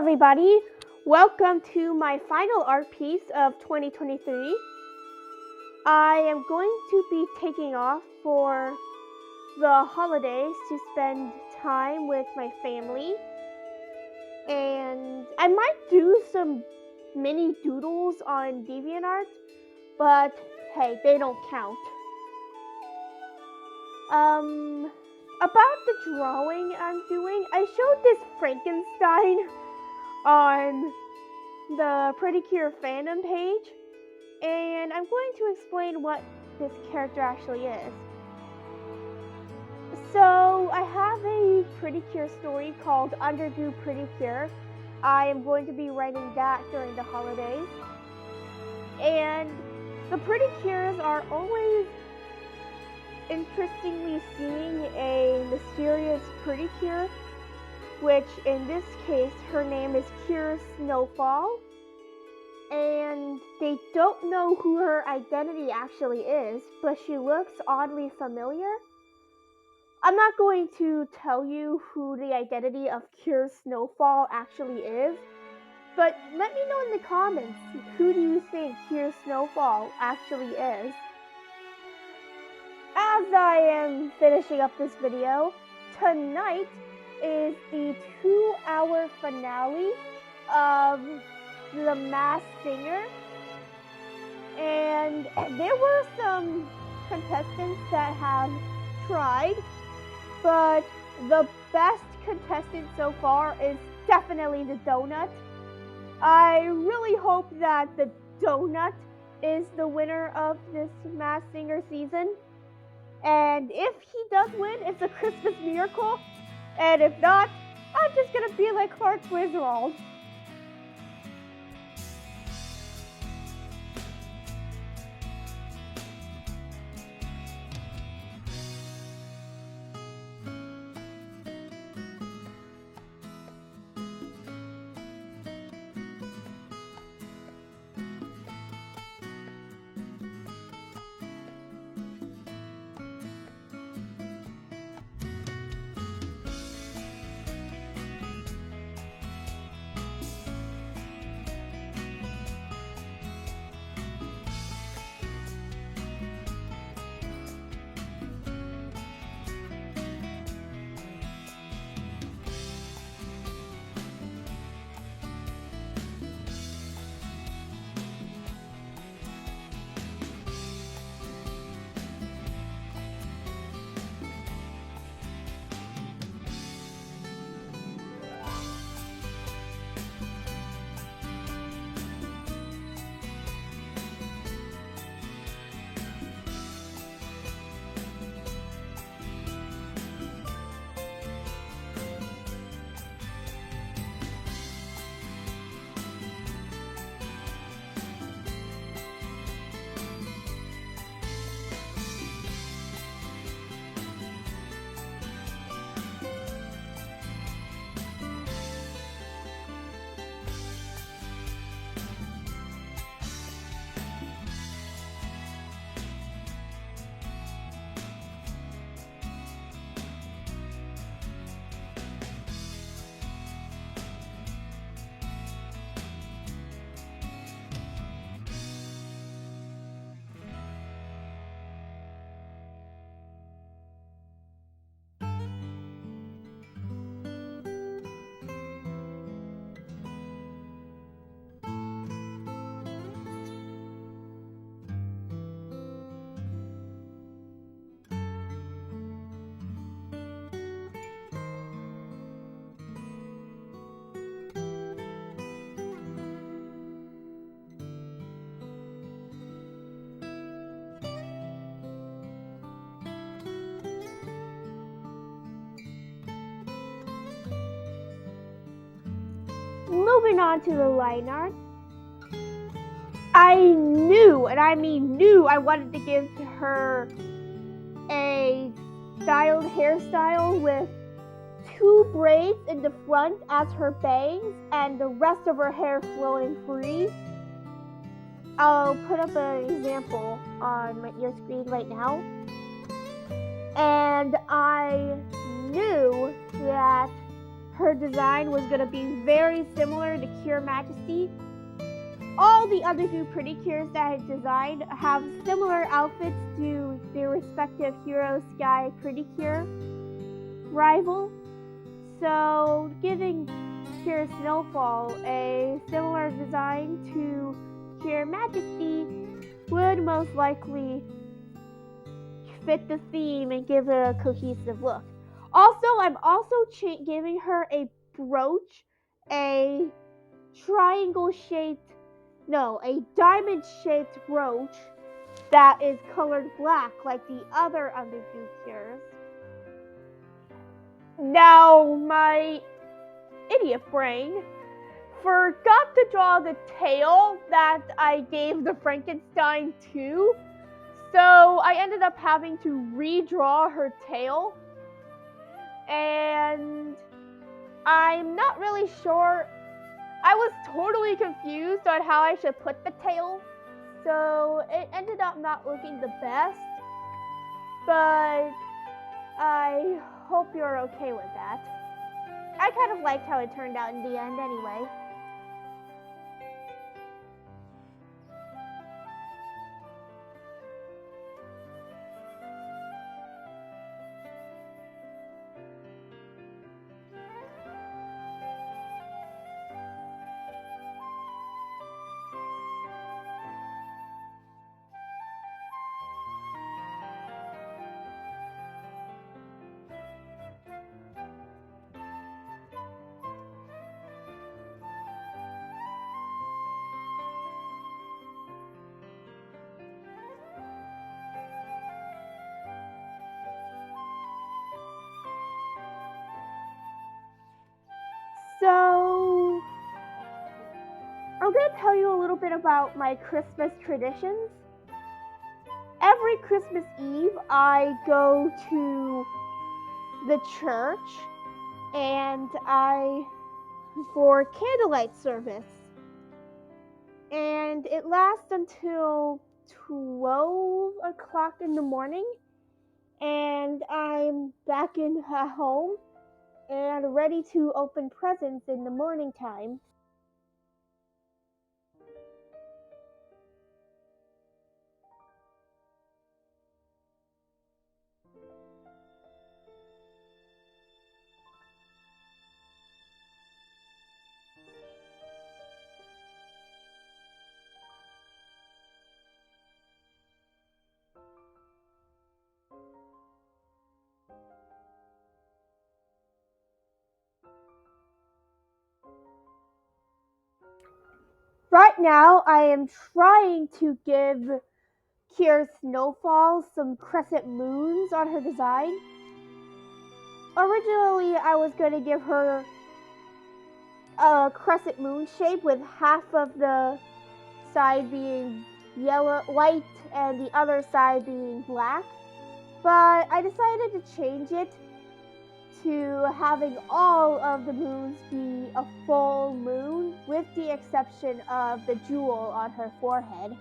everybody, welcome to my final art piece of 2023. I am going to be taking off for the holidays to spend time with my family, and I might do some mini doodles on DeviantArt, but hey, they don't count. About the drawing I'm doing, I showed this Frankenstein on the Pretty Cure fandom page, and I'm going to explain what this character actually is. So I have a Pretty Cure story called Underdo Pretty Cure. I am going to be writing that during the holidays, and the Pretty Cures are always interestingly seeing a mysterious Pretty Cure, which in this case her name is Cure Snowfall, and they don't know who her identity actually is, but she looks oddly familiar. I'm not going to tell you who the identity of Cure Snowfall actually is, but let me know in the comments, who do you think Cure Snowfall actually is? As I am finishing up this video, tonight is the 2-hour finale of The Masked Singer, and there were some contestants that have tried, but the best contestant so far is definitely the donut. I really hope that the donut is the winner of this Masked Singer season. And if he does win, it's a Christmas miracle. And if not, I'm just gonna be like Clark Griswold. Moving on to the line art, I knew, and I mean knew, I wanted to give her a styled hairstyle with 2 braids in the front as her bangs and the rest of her hair flowing free. I'll put up an example on your screen right now. And I knew that her design was going to be very similar to Cure Majesty. All the other two Pretty Cures that I designed have similar outfits to their respective Hero Sky Pretty Cure rival. So giving Cure Snowfall a similar design to Cure Majesty would most likely fit the theme and give it a cohesive look. Also, I'm also giving her a brooch, a diamond-shaped brooch that is colored black like the other Underdew Cures. Now, my idiot brain forgot to draw the tail that I gave the Frankenstein to, so I ended up having to redraw her tail, and I'm not really sure. I was totally confused on how I should put the tail, so it ended up not looking the best, but I hope you're okay with that. I kind of liked how it turned out in the end anyway. So, I'm going to tell you a little bit about my Christmas traditions. Every Christmas Eve, I go to the church and for candlelight service. And it lasts until 12 o'clock in the morning. And I'm back at home and ready to open presents in the morning time. Right now, I am trying to give Cure Snowfall some crescent moons on her design. Originally, I was going to give her a crescent moon shape with half of the side being white and the other side being black, but I decided to change it to having all of the moons be a full moon with the exception of the jewel on her forehead.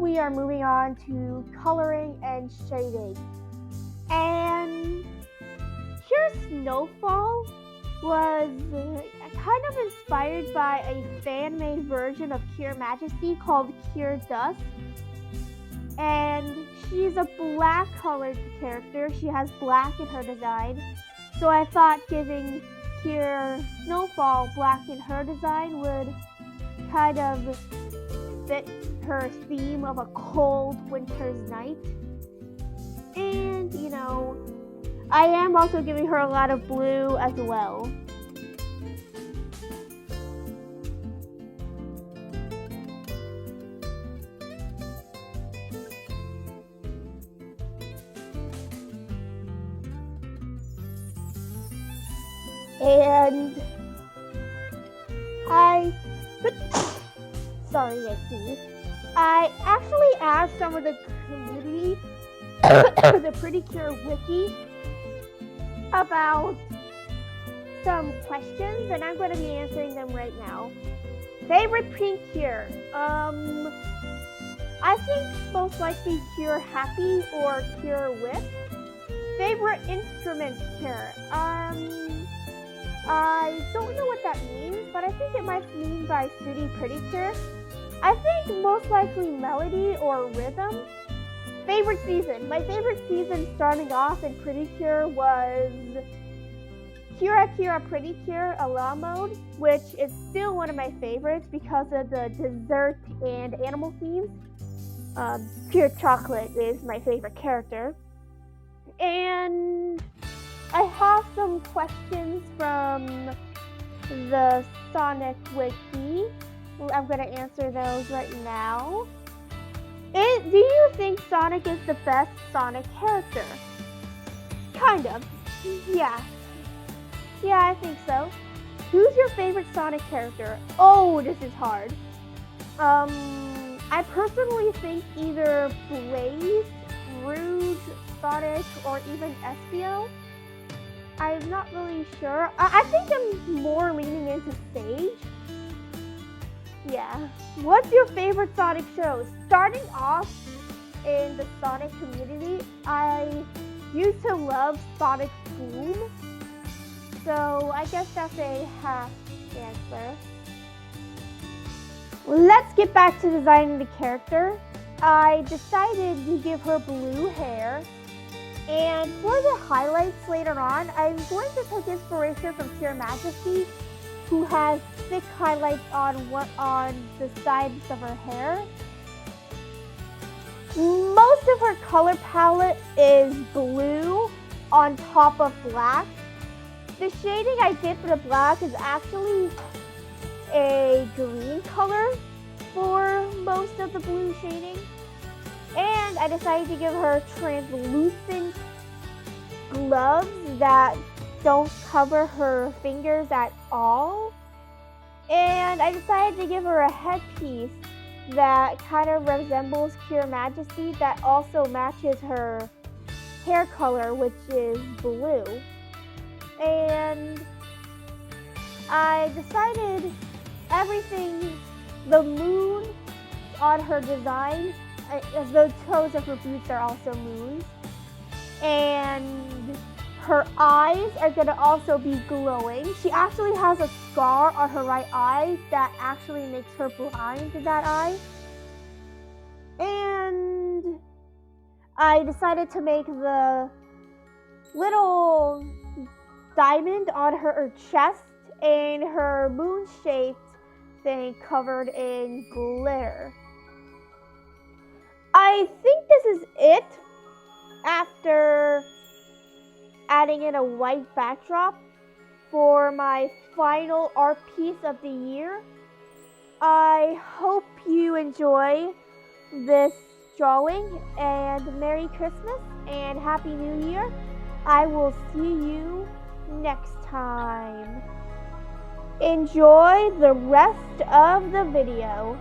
we are moving on to coloring and shading. And Pure Snowfall was kind of inspired by a fan-made version of Pure Majesty called Pure Dusk. And she's a black colored character. She has black in her design. So I thought giving Pure Snowfall black in her design would kind of fit her theme of a cold winter's night. And, you know, I am also giving her a lot of blue as well. And I actually asked some of the community, the Pretty Cure Wiki, about some questions, and I'm going to be answering them right now. Favorite pink cure? I think most likely Cure Happy or Cure Whip. Favorite instrument cure? I don't know what that means, but I think it might mean by Sooty Pretty Cure. I think most likely melody or rhythm. Favorite season? My favorite season starting off in Pretty Cure was Cura Cura Pretty Cure Ala mode, which is still one of my favorites because of the dessert and animal themes. Pure Chocolate is my favorite character. And I have some questions from the Sonic Wiki. I'm going to answer those right now. Do you think Sonic is the best Sonic character? Kind of. Yeah. Yeah, I think so. Who's your favorite Sonic character? Oh, this is hard. I personally think either Blaze, Rouge, Sonic, or even Espio. I'm not really sure. I think I'm more leaning into Sage. Yeah. What's your favorite Sonic show? Starting off in the Sonic community, I used to love Sonic Boom. So I guess that's a half answer. Let's get back to designing the character. I decided to give her blue hair. And for the highlights later on, I'm going to take inspiration from Pure Majesty, who has thick highlights on the sides of her hair. Most of her color palette is blue on top of black. The shading I did for the black is actually a green color for most of the blue shading. And I decided to give her translucent gloves that don't cover her fingers at all. And I decided to give her a headpiece that kind of resembles Pure Majesty that also matches her hair color, which is blue. And I decided everything, the moon on her design, the toes of her boots are also moons. And her eyes are going to also be glowing. She actually has a scar on her right eye that actually makes her blind in that eye. And I decided to make the little diamond on her chest and her moon-shaped thing covered in glitter. I think this is it after adding in a white backdrop for my final art piece of the year. I hope you enjoy this drawing, and Merry Christmas and Happy New Year. I will see you next time. Enjoy the rest of the video.